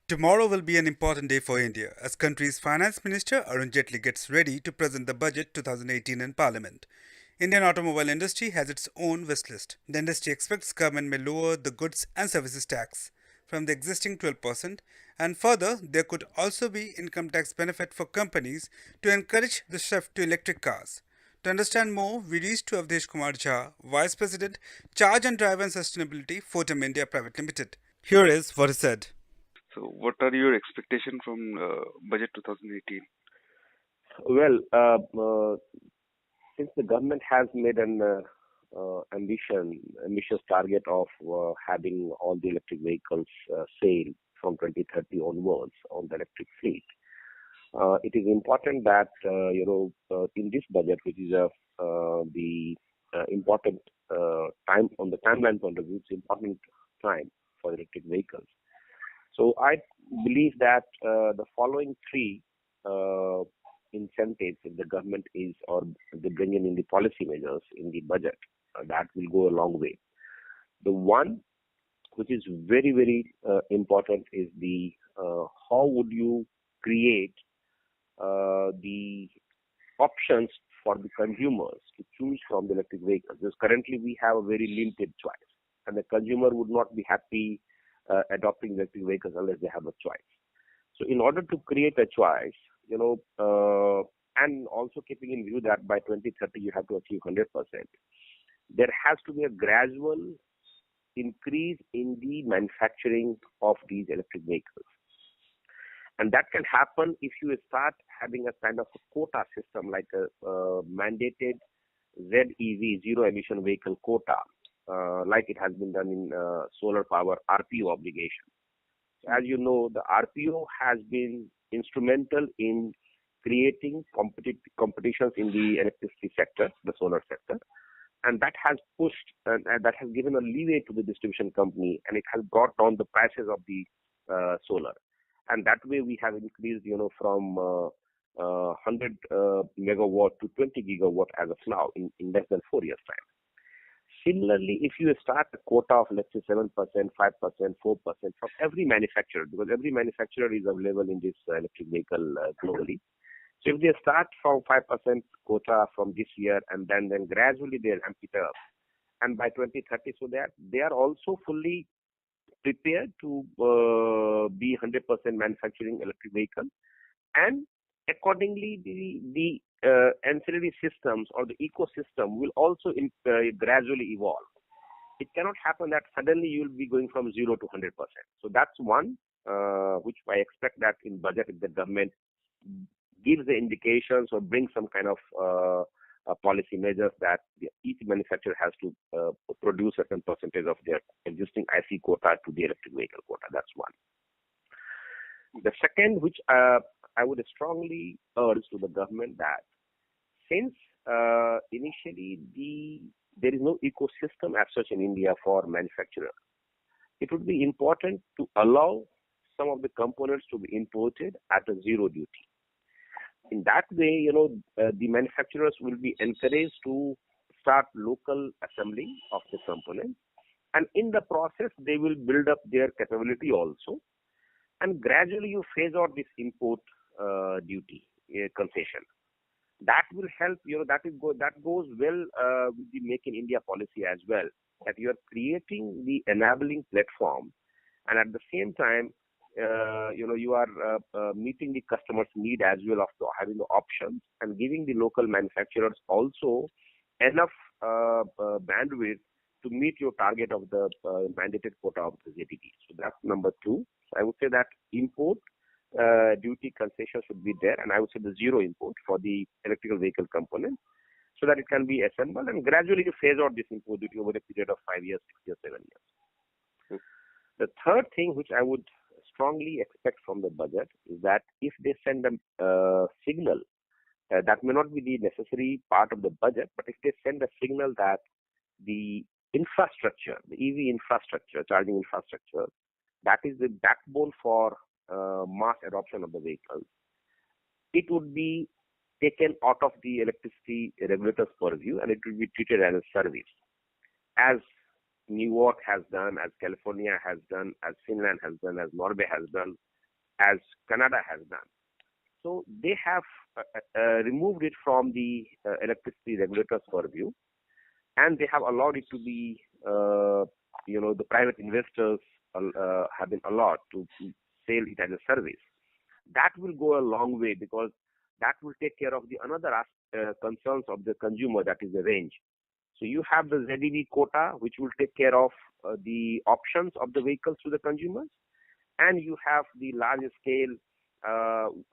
Tomorrow will be an important day for India as country's Finance Minister Arun Jaitley gets ready to present the budget 2018 in Parliament. Indian automobile industry has its own wish list. The industry expects government may lower the goods and services tax from the existing 12%, and further there could also be income tax benefit for companies to encourage the shift to electric cars. To understand more, we reached to Awadhesh Kumar Jha, Vice President, Charge and Drive and Sustainability, Fortum India Pvt Limited. Here is what he said. So, what are your expectations from budget 2018? Well, since the government has made an ambitious target of having all the electric vehicles sale from 2030 onwards on the electric fleet, it is important that in this budget, which is the important time on the timeline point of view, it's important time for electric vehicles. So I believe that the following three uh, incentives, if the government is or they bring in the policy measures in the budget, that will go a long way. The one which is very important is the how would you create the options for the consumers to choose from the electric vehicles. Because currently we have a very limited choice, and the consumer would not be happy adopting electric vehicles unless they have a choice. So, in order to create a choice, and also keeping in view that by 2030 you have to achieve 100%, there has to be a gradual increase in the manufacturing of these electric vehicles. And that can happen if you start having a kind of a quota system, like a mandated ZEV, zero emission vehicle quota, like it has been done in solar power RPO obligation. As you know, the RPO has been instrumental in creating competitions in the electricity sector, the solar sector, and that has pushed and that has given a leeway to the distribution company, and it has brought down the prices of the solar. And that way we have increased, from 100 megawatt to 20 gigawatt as of now in less than 4 years' time. Similarly, if you start a quota of, let's say, 7%, 5%, 4% from every manufacturer, because every manufacturer is available in this electric vehicle globally. So if they start from 5% quota from this year, and then gradually they ramp it up, and by 2030, so that they are also fully prepared to be 100% manufacturing electric vehicle, and accordingly the ancillary systems or the ecosystem will also gradually evolve. It cannot happen that suddenly you will be going from 0 to 100%. So that's one which I expect that in budget, if the government gives the indications or brings some kind of policy measures that each manufacturer has to produce a certain percentage of their existing IC quota to the electric vehicle quota. That's one. The second, which I would strongly urge to the government, that since initially there is no ecosystem as such in India for manufacturers, it would be important to allow some of the components to be imported at a zero duty. In that way, the manufacturers will be encouraged to start local assembly of the components, and in the process they will build up their capability also, and gradually you phase out this import duty concession. That will help. That goes well with the Make in India policy as well. That you are creating the enabling platform, and at the same time, you are meeting the customer's need as well of having the options and giving the local manufacturers also enough bandwidth to meet your target of the mandated quota of the ZDP. So that's number two. So I would say that import duty concession should be there, and I would say the zero import for the electrical vehicle component, so that it can be assembled, and gradually you phase out this import duty over a period of 5 years, 6 years, 7 years. The third thing which I would strongly expect from the budget is that if they send a signal, that may not be the necessary part of the budget, but if they send a signal that the infrastructure, the EV infrastructure, charging infrastructure, that is the backbone for mass adoption of the vehicles, it would be taken out of the electricity regulators' purview, and it will be treated as a service, as New York has done, as California has done, as Finland has done, as Norway has done, as Canada has done. So they have removed it from the electricity regulators' purview, and they have allowed it to be, the private investors have been allowed to sell it as a service. That will go a long way, because that will take care of the another concerns of the consumer, that is the range. So you have the ZEV quota, which will take care of the options of the vehicles to the consumers, and you have the large scale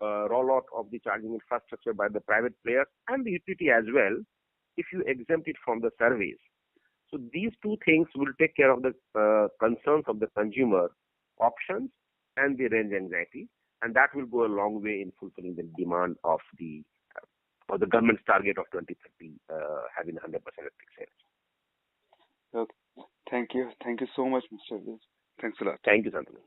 rollout of the charging infrastructure by the private players and the utility as well, if you exempt it from the surveys. So these two things will take care of the concerns of the consumer, options and the range anxiety, and that will go a long way in fulfilling the demand of the government's target of 2030 having 100% electric sales. Okay. Thank you. Thank you so much, Mr. Awadhesh. Thanks a lot. Thank you, Santanu.